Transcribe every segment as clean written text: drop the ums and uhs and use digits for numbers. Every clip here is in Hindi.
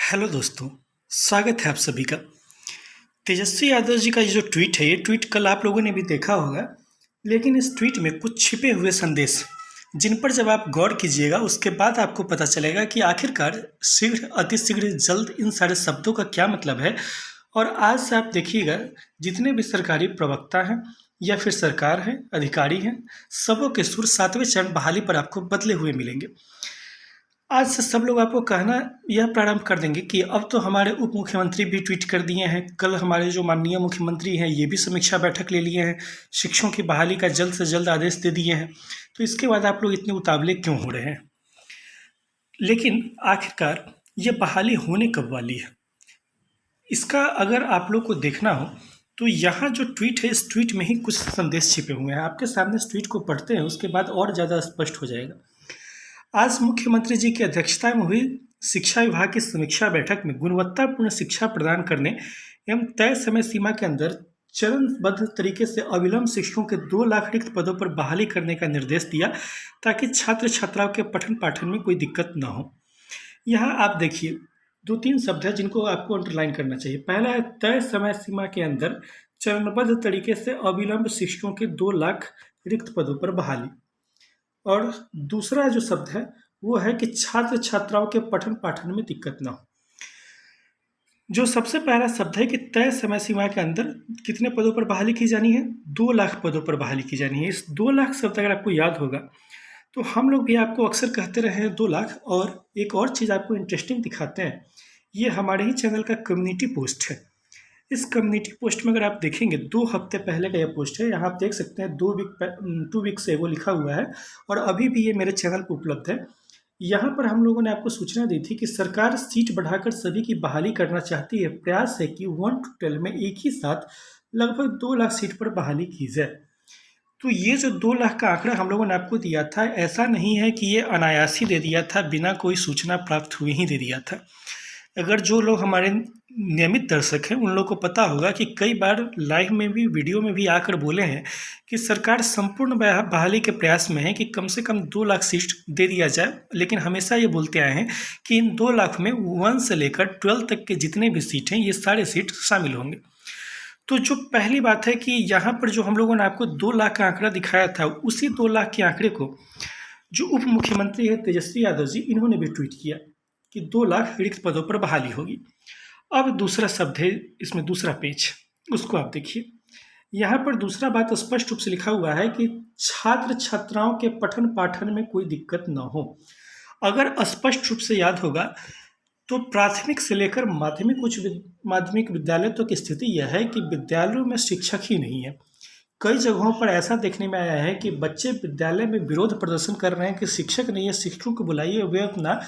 हेलो दोस्तों, स्वागत है आप सभी का। तेजस्वी यादव जी का ये जो ट्वीट है, ये ट्वीट कल आप लोगों ने भी देखा होगा। लेकिन इस ट्वीट में कुछ छिपे हुए संदेश, जिन पर जब आप गौर कीजिएगा उसके बाद आपको पता चलेगा कि आखिरकार शीघ्र, अतिशीघ्र, जल्द इन सारे शब्दों का क्या मतलब है। और आज से आप देखिएगा, जितने भी सरकारी प्रवक्ता हैं या फिर सरकार है, अधिकारी हैं, सबों के सुर 7वें चरण बहाली पर आपको बदले हुए मिलेंगे। आज से सब लोग आपको कहना यह प्रारंभ कर देंगे कि अब तो हमारे उप मुख्यमंत्री भी ट्वीट कर दिए हैं, कल हमारे जो माननीय मुख्यमंत्री हैं ये भी समीक्षा बैठक ले लिए हैं, शिक्षकों की बहाली का जल्द से जल्द आदेश दे दिए हैं। तो इसके बाद आप लोग इतने उतावले क्यों हो रहे हैं? लेकिन आखिरकार ये बहाली होने कब वाली है, इसका अगर आप लोग को देखना हो तो यहाँ जो ट्वीट है, इस ट्वीट में ही कुछ संदेश छिपे हुए हैं। आपके सामने इस ट्वीट को पढ़ते हैं, उसके बाद और ज़्यादा स्पष्ट हो जाएगा। आज मुख्यमंत्री जी की अध्यक्षता में हुई शिक्षा विभाग की समीक्षा बैठक में गुणवत्तापूर्ण शिक्षा प्रदान करने एवं तय समय सीमा के अंदर चरणबद्ध तरीके से अविलंब शिक्षकों के 2 लाख रिक्त पदों पर बहाली करने का निर्देश दिया, ताकि छात्र छात्राओं के पठन पाठन में कोई दिक्कत न हो। यहाँ आप देखिए, 2-3 शब्द है जिनको आपको अंडरलाइन करना चाहिए। पहला है तय समय सीमा के अंदर चरणबद्ध तरीके से अविलंब शिक्षकों के 2 लाख रिक्त पदों पर बहाली। और दूसरा जो शब्द है वो है कि छात्र छात्राओं के पठन पाठन में दिक्कत ना हो। जो सबसे पहला शब्द है कि तय समय सीमा के अंदर कितने पदों पर बहाली की जानी है? 2 लाख पदों पर बहाली की जानी है। इस 2 लाख शब्द अगर आपको याद होगा तो हम लोग भी आपको अक्सर कहते रहे हैं 2 लाख। और एक और चीज़ आपको इंटरेस्टिंग दिखाते हैं, ये हमारे ही चैनल का कम्युनिटी पोस्ट है। इस कम्युनिटी पोस्ट में अगर आप देखेंगे, 2 हफ्ते पहले का यह पोस्ट है। यहाँ आप देख सकते हैं 2 वीक से वो लिखा हुआ है और अभी भी ये मेरे चैनल पर उपलब्ध है। यहाँ पर हम लोगों ने आपको सूचना दी थी कि सरकार सीट बढ़ाकर सभी की बहाली करना चाहती है। प्रयास है कि 1 to 12 में एक ही साथ लगभग 2 लाख सीट पर बहाली की जाए। तो ये जो 2 लाख का आंकड़ा हम लोगों ने आपको दिया था, ऐसा नहीं है कि ये अनायास ही दे दिया था, बिना कोई सूचना प्राप्त हुए ही दे दिया था। अगर जो लोग हमारे नियमित दर्शक हैं उन लोगों को पता होगा कि कई बार लाइव में भी, वीडियो में भी आकर बोले हैं कि सरकार संपूर्ण बहाली के प्रयास में है कि कम से कम 2 लाख सीट दे दिया जाए। लेकिन हमेशा ये बोलते आए हैं कि इन 2 लाख में 1 से लेकर 12 तक के जितने भी सीट हैं, ये सारे सीट शामिल होंगे। तो जो पहली बात है कि यहाँ पर जो हम लोगों ने आपको 2 लाख का आंकड़ा दिखाया था, उसी 2 लाख के आंकड़े को जो उप मुख्यमंत्री है तेजस्वी यादव जी, इन्होंने भी ट्वीट किया कि 2 लाख रिक्त पदों पर बहाली होगी। अब दूसरा शब्द है इसमें, दूसरा पेज, उसको आप देखिए। यहाँ पर दूसरा बात स्पष्ट रूप से लिखा हुआ है कि छात्र छात्राओं के पठन पाठन में कोई दिक्कत न हो। अगर स्पष्ट रूप से याद होगा तो प्राथमिक से लेकर माध्यमिक विद्यालय तक की स्थिति यह है कि विद्यालयों में शिक्षक ही नहीं है। कई जगहों पर ऐसा देखने में आया है कि बच्चे विद्यालय में विरोध प्रदर्शन कर रहे हैं कि शिक्षक नहीं है, शिक्षकों को बुलाइए। वे अपना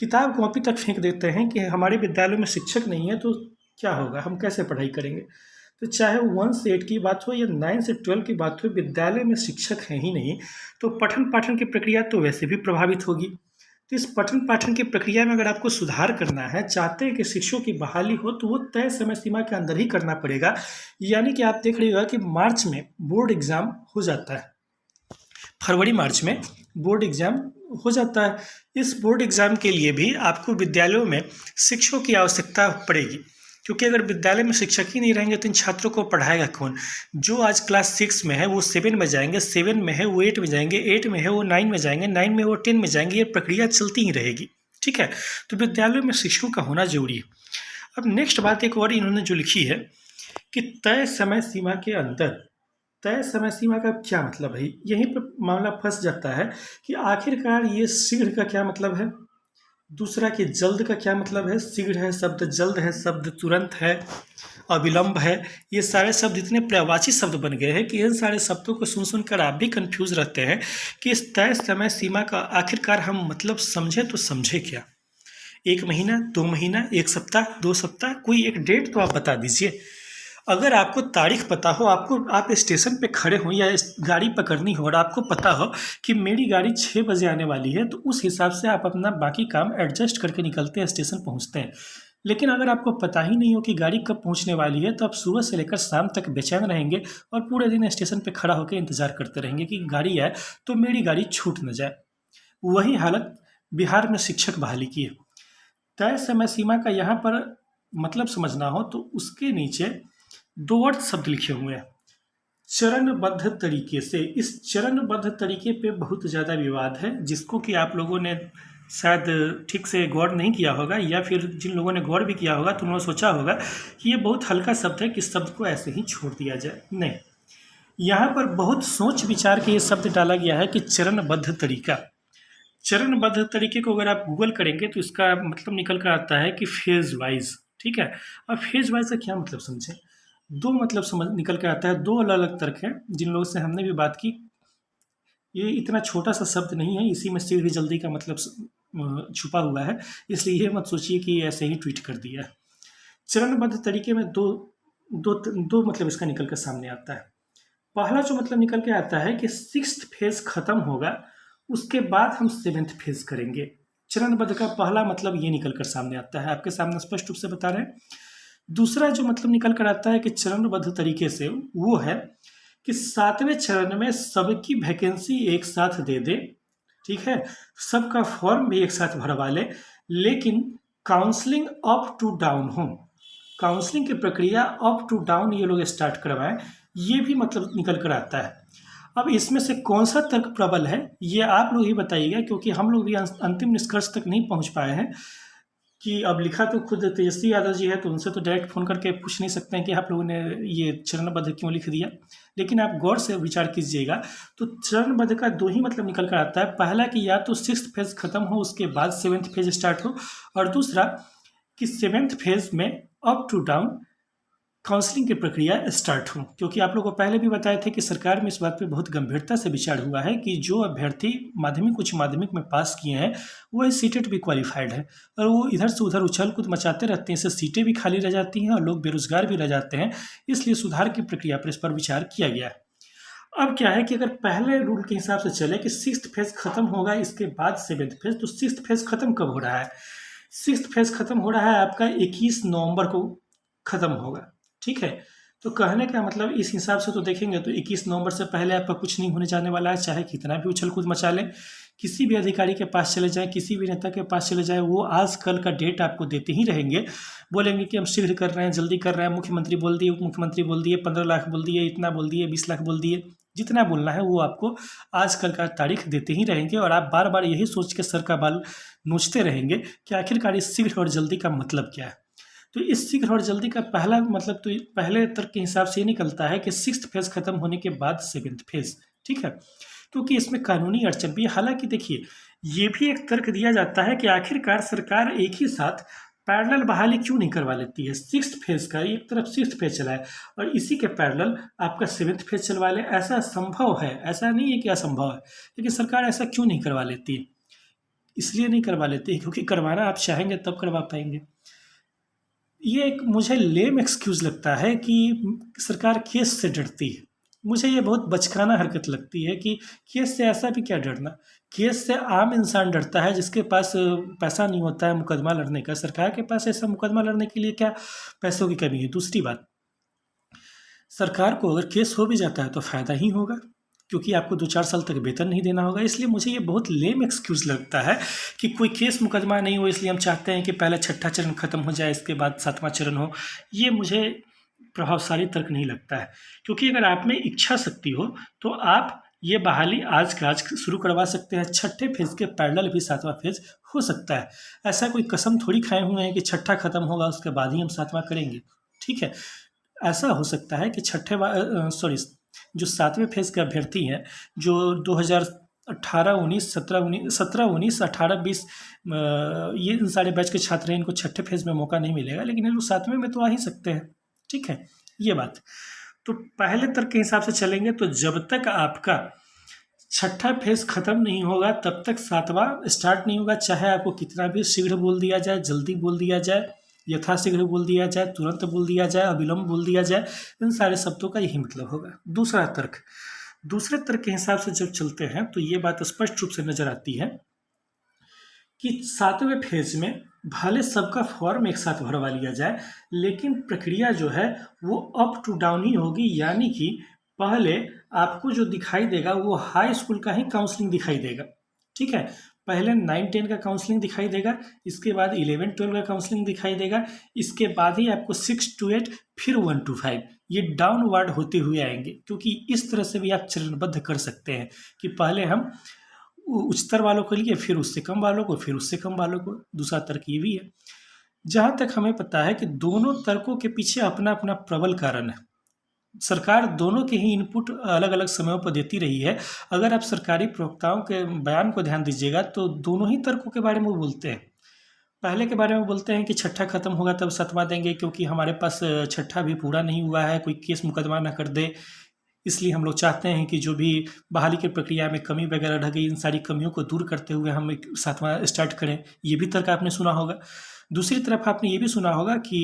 किताब कॉपी तक फेंक देते हैं कि हमारे विद्यालय में शिक्षक नहीं है तो क्या होगा, हम कैसे पढ़ाई करेंगे। तो चाहे 1 से 8 की बात हो या 9 से 12 की बात हो, विद्यालय में शिक्षक हैं ही नहीं, तो पठन पाठन की प्रक्रिया तो वैसे भी प्रभावित होगी। तो इस पठन पाठन की प्रक्रिया में अगर आपको सुधार करना है, चाहते हैं कि शिक्षकों की बहाली हो, तो वो तय समय सीमा के अंदर ही करना पड़ेगा। यानी कि आप देख रहे हो कि मार्च में बोर्ड एग्जाम हो जाता है, फरवरी मार्च में बोर्ड एग्जाम हो जाता है। इस बोर्ड एग्जाम के लिए भी आपको विद्यालयों में शिक्षकों की आवश्यकता पड़ेगी, क्योंकि अगर विद्यालय में शिक्षक ही नहीं रहेंगे तो इन छात्रों को पढ़ाएगा कौन? जो आज क्लास 6 में है वो 7 में जाएंगे, 7 में है वो 8 में जाएंगे, 8 में है वो 9 में जाएंगे, 9 में वो 10 में जाएंगे। ये प्रक्रिया चलती ही रहेगी, ठीक है। तो विद्यालयों में शिक्षकों का होना जरूरी है। अब नेक्स्ट बात एक और इन्होंने जो लिखी है कि तय समय सीमा के अंदर, तय समय सीमा का क्या मतलब है? यहीं पर मामला फंस जाता है कि आखिरकार ये शीघ्र का क्या मतलब है, दूसरा कि जल्द का क्या मतलब है। शीघ्र है शब्द, जल्द है शब्द, तुरंत है, अविलंब है, ये सारे शब्द इतने पर्यायवाची शब्द बन गए हैं कि इन सारे शब्दों को सुन सुनकर आप भी कंफ्यूज रहते हैं कि इस तय समय सीमा का आखिरकार हम मतलब समझे तो समझे क्या? 1 महीना, 2 महीना, 1 सप्ताह, 2 सप्ताह, कोई एक डेट तो आप बता दीजिए। अगर आपको तारीख पता हो, आप स्टेशन पे खड़े हो या गाड़ी पकड़नी हो और आपको पता हो कि मेरी गाड़ी 6 बजे आने वाली है, तो उस हिसाब से आप अपना बाकी काम एडजस्ट करके निकलते हैं, स्टेशन पहुंचते हैं। लेकिन अगर आपको पता ही नहीं हो कि गाड़ी कब पहुंचने वाली है, तो आप सुबह से लेकर शाम तक बेचैन रहेंगे और पूरे दिन स्टेशन पे खड़ा होकर इंतजार करते रहेंगे कि गाड़ी आए तो मेरी गाड़ी छूट न जाए। वही हालत बिहार में शिक्षक बहाली की है। तय समय सीमा का यहाँ पर मतलब समझना हो तो उसके नीचे दो वर्ड शब्द लिखे हुए हैं, चरणबद्ध तरीके से। इस चरणबद्ध तरीके पे बहुत ज़्यादा विवाद है, जिसको कि आप लोगों ने शायद ठीक से गौर नहीं किया होगा, या फिर जिन लोगों ने गौर भी किया होगा तो उन्होंने सोचा होगा कि ये बहुत हल्का शब्द है कि इस शब्द को ऐसे ही छोड़ दिया जाए। नहीं, यहाँ पर बहुत सोच विचार के ये शब्द डाला गया है कि चरणबद्ध तरीका। चरणबद्ध तरीके को अगर आप गूगल करेंगे तो इसका मतलब निकल कर आता है कि फेज वाइज। ठीक है, अब फेज वाइज का क्या मतलब समझें। दो मतलब समझ निकल कर आता है, दो अलग अलग तर्क हैं जिन लोगों से हमने भी बात की। ये इतना छोटा सा शब्द नहीं है, इसी में शीघ्र जल्दी का मतलब छुपा हुआ है, इसलिए ये मत सोचिए कि ऐसे ही ट्वीट कर दिया है। चरणबद्ध तरीके में दो दो दो मतलब इसका निकल कर सामने आता है। पहला जो मतलब निकल के आता है कि सिक्स्थ फेज खत्म होगा, उसके बाद हम सेवेंथ फेज करेंगे। चरणबद्ध का पहला मतलब ये निकल कर सामने आता है, आपके सामने स्पष्ट रूप से बता रहे हैं। दूसरा जो मतलब निकल कर आता है कि चरणबद्ध तरीके से, वो है कि 7वें चरण में सबकी वैकेंसी एक साथ दे दे। ठीक है, सबका फॉर्म भी एक साथ भरवा ले, लेकिन काउंसलिंग अप टू डाउन हो। काउंसलिंग की प्रक्रिया अप टू डाउन ये लोग स्टार्ट करवाएं, ये भी मतलब निकल कर आता है। अब इसमें से कौन सा तर्क प्रबल है ये आप लोग ही बताइएगा, क्योंकि हम लोग भी अंतिम निष्कर्ष तक नहीं पहुंच पाए हैं। कि अब लिखा तो खुद तेजस्वी यादव जी है, तो उनसे तो डायरेक्ट फ़ोन करके पूछ नहीं सकते हैं कि आप लोगों ने ये चरणबद्ध क्यों लिख दिया। लेकिन आप गौर से विचार कीजिएगा तो चरणबद्ध का दो ही मतलब निकल कर आता है। पहला कि या तो सिक्स्थ फेज खत्म हो उसके बाद सेवेंथ फेज स्टार्ट हो, और दूसरा कि सेवेंथ फेज में अप टू डाउन काउंसलिंग की प्रक्रिया स्टार्ट हो। क्योंकि आप लोगों को पहले भी बताए थे कि सरकार में इस बात पे बहुत गंभीरता से विचार हुआ है कि जो अभ्यर्थी माध्यमिक उच्च माध्यमिक में पास किए हैं वो सीटेट भी क्वालिफाइड है, और वो इधर से उधर उछल कूद मचाते रहते हैं, इससे सीटें भी खाली रह जाती हैं और लोग बेरोजगार भी रह जाते हैं। इसलिए सुधार की प्रक्रिया पर इस पर विचार किया गया है। अब क्या है कि अगर पहले रूल के हिसाब से चले कि सिक्स्थ फेज खत्म होगा इसके बाद सेवेंथ फेज, तो सिक्स्थ फेज खत्म कब हो रहा है। सिक्स्थ फेज खत्म हो रहा है आपका 21 नवंबर को खत्म होगा। ठीक है, तो कहने का मतलब इस हिसाब से तो देखेंगे तो 21 नवंबर से पहले आपका कुछ नहीं होने जाने वाला है। चाहे कितना भी उछल कूद मचा लें, किसी भी अधिकारी के पास चले जाएं, किसी भी नेता के पास चले जाएं, वो आज कल का डेट आपको देते ही रहेंगे। बोलेंगे कि हम शीघ्र कर रहे हैं, जल्दी कर रहे हैं, मुख्यमंत्री बोल दिए, उप मुख्यमंत्री बोल दिए, 15 लाख बोल दिए, इतना बोल दिए, 20 लाख बोल दिए, जितना बोलना है वो आपको आजकल का तारीख देते ही रहेंगे। और आप बार बार यही सोच के सर का बाल नोचते रहेंगे कि आखिरकार इस शीघ्र और जल्दी का मतलब क्या है। तो इस शीघ्र और जल्दी का पहला मतलब तो पहले तर्क के हिसाब से ये निकलता है कि सिक्स्थ फेज खत्म होने के बाद सेवेंथ फेज। ठीक है, क्योंकि इसमें कानूनी अड़चन भी है। हालांकि देखिए, ये भी एक तर्क दिया जाता है कि आखिरकार सरकार एक ही साथ पैरेलल बहाली क्यों नहीं करवा लेती है। सिक्स्थ फेज का एक तरफ सिक्स्थ फेज चलाए और इसी के पैरेलल आपका सेवेंथ फेज चलवा ले। ऐसा संभव है, ऐसा नहीं है कि असंभव है, लेकिन सरकार ऐसा क्यों नहीं करवा लेती है। इसलिए नहीं करवा लेती है क्योंकि करवाना आप चाहेंगे तब करवा पाएंगे। ये एक मुझे लेम एक्सक्यूज़ लगता है कि सरकार केस से डरती है। मुझे ये बहुत बचकाना हरकत लगती है कि केस से ऐसा भी क्या डरना। केस से आम इंसान डरता है जिसके पास पैसा नहीं होता है मुकदमा लड़ने का। सरकार के पास ऐसा मुकदमा लड़ने के लिए क्या पैसों की कमी है। दूसरी बात, सरकार को अगर केस हो भी जाता है तो फ़ायदा ही होगा, क्योंकि आपको 2-4 साल तक वेतन नहीं देना होगा। इसलिए मुझे ये बहुत लेम एक्सक्यूज़ लगता है कि कोई केस मुकदमा नहीं हो, इसलिए हम चाहते हैं कि पहले छठा चरण खत्म हो जाए, इसके बाद 7वां चरण हो। ये मुझे प्रभावशाली तर्क नहीं लगता है, क्योंकि अगर आप में इच्छा शक्ति हो तो आप ये बहाली आज का आज शुरू करवा सकते हैं। छठे फेज के पैरेलल भी 7वां फेज हो सकता है। ऐसा कोई कसम थोड़ी खाए हुए हैं कि छठा खत्म होगा उसके बाद ही हम 7वां करेंगे। ठीक है, ऐसा हो सकता है कि जो 7वें फेज के अभ्यर्थी हैं, जो 2018-19, 17-19, 18-20 ये इन सारे बैच के छात्र हैं, इनको छठे फेज में मौका नहीं मिलेगा, लेकिन ये लोग 7वें में तो आ ही सकते हैं। ठीक है, ये बात। तो पहले तर्क के हिसाब से चलेंगे तो जब तक आपका छठा फेज खत्म नहीं होगा तब तक 7वां स्टार्ट नहीं होगा। चाहे आपको कितना भी शीघ्र बोल दिया जाए, जल्दी बोल दिया जाए, यथाशीघ्र बोल दिया जाए, तुरंत बोल दिया जाए, अविलंब बोल दिया जाए, इन सारे शब्दों का यही मतलब होगा। दूसरे तर्क के हिसाब से जब चलते हैं तो ये बात स्पष्ट रूप से नजर आती है कि 7वें फेज में भले सबका फॉर्म एक साथ भरवा लिया जाए, लेकिन प्रक्रिया जो है वो अप टू डाउन ही होगी। यानी कि पहले आपको जो दिखाई देगा वो हाई स्कूल का ही काउंसलिंग दिखाई देगा। ठीक है, पहले 9-10 का काउंसलिंग दिखाई देगा, इसके बाद 11-12 का काउंसलिंग दिखाई देगा, इसके बाद ही आपको 6 to 8 फिर 1 to 5 ये डाउनवर्ड होते हुए आएंगे। क्योंकि इस तरह से भी आप चरणबद्ध कर सकते हैं कि पहले हम उच्चतर वालों को लिए, फिर उससे कम वालों को, फिर उससे कम वालों को। दूसरा तर्क ये भी है। जहाँ तक हमें पता है कि दोनों तर्कों के पीछे अपना अपना प्रबल कारण है। सरकार दोनों के ही इनपुट अलग अलग समयों पर देती रही है। अगर आप सरकारी प्रवक्ताओं के बयान को ध्यान दीजिएगा तो दोनों ही तर्कों के बारे में वो बोलते हैं। पहले के बारे में बोलते हैं कि छठा खत्म होगा तब सतवां देंगे, क्योंकि हमारे पास छठा भी पूरा नहीं हुआ है, कोई केस मुकदमा ना कर दे, इसलिए हम लोग चाहते हैं कि जो भी बहाली की प्रक्रिया में कमी वगैरह रह गई, इन सारी कमियों को दूर करते हुए हम एक सातवां स्टार्ट करें। ये भी तर्क आपने सुना होगा। दूसरी तरफ आपने ये भी सुना होगा कि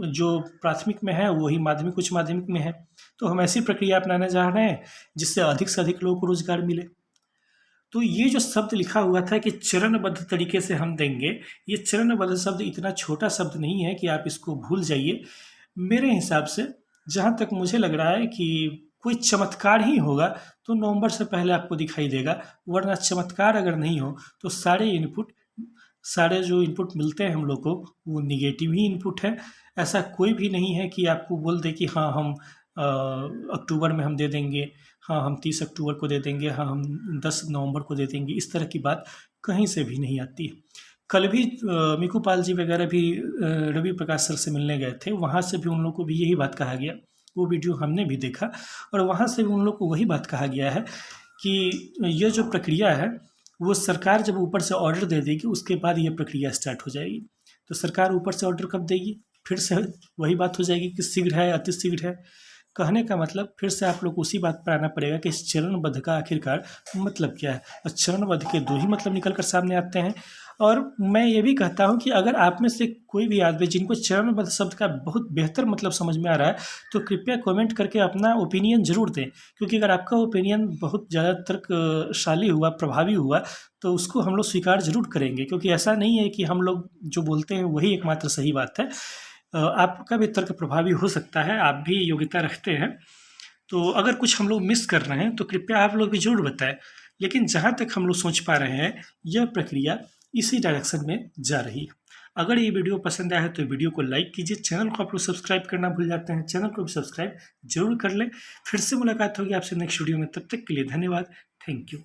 जो प्राथमिक में है वही माध्यमिक उच्च माध्यमिक में है, तो हम ऐसी प्रक्रिया अपनाने जा रहे हैं जिससे अधिक से अधिक लोगों को रोजगार मिले। तो ये जो शब्द लिखा हुआ था कि चरणबद्ध तरीके से हम देंगे, ये चरणबद्ध शब्द इतना छोटा शब्द नहीं है कि आप इसको भूल जाइए। मेरे हिसाब से जहाँ तक मुझे लग रहा है कि कोई चमत्कार ही होगा तो नवंबर से पहले आपको दिखाई देगा, वरना चमत्कार अगर नहीं हो तो सारे जो इनपुट मिलते हैं हम लोग को वो निगेटिव ही इनपुट है। ऐसा कोई भी नहीं है कि आपको बोल दे कि हाँ हम अक्टूबर में हम दे देंगे, हाँ हम 30 अक्टूबर को दे देंगे, हाँ हम 10 नवंबर को दे देंगे। इस तरह की बात कहीं से भी नहीं आती है। कल भी मिकू पाल जी वगैरह भी रवि प्रकाश सर से मिलने गए थे, वहाँ से भी उन लोग को भी यही बात कहा गया। वो वीडियो हमने भी देखा और वहाँ से भी उन लोग को वही बात कहा गया है कि ये जो प्रक्रिया है वो सरकार जब ऊपर से ऑर्डर दे देगी उसके बाद ये प्रक्रिया स्टार्ट हो जाएगी। तो सरकार ऊपर से ऑर्डर कब देगी, फिर से वही बात हो जाएगी कि शीघ्र है, अति शीघ्र है। कहने का मतलब फिर से आप लोग उसी बात पर आना पड़ेगा कि इस चरणबद्ध का आखिरकार मतलब क्या है। और चरणबद्ध के दो ही मतलब निकल कर सामने आते हैं। और मैं ये भी कहता हूँ कि अगर आप में से कोई भी आदमी जिनको चरणबद्ध शब्द का बहुत बेहतर मतलब समझ में आ रहा है तो कृपया कमेंट करके अपना ओपिनियन ज़रूर दें। क्योंकि अगर आपका ओपिनियन बहुत ज़्यादा तर्कशाली हुआ, प्रभावी हुआ, तो उसको हम लोग स्वीकार ज़रूर करेंगे। क्योंकि ऐसा नहीं है कि हम लोग जो बोलते हैं वही एकमात्र सही बात है। आपका भी तर्क प्रभावी हो सकता है, आप भी योग्यता रखते हैं। तो अगर कुछ हम लोग मिस कर रहे हैं तो कृपया आप लोग भी ज़रूर बताएं। लेकिन जहाँ तक हम लोग सोच पा रहे हैं यह प्रक्रिया इसी डायरेक्शन में जा रही है। अगर ये वीडियो पसंद आया है तो वीडियो को लाइक कीजिए। चैनल को आप लोग सब्सक्राइब करना भूल जाते हैं, चैनल को भी सब्सक्राइब जरूर कर लें। फिर से मुलाकात होगी आपसे नेक्स्ट वीडियो में, तब तक के लिए धन्यवाद। Thank you.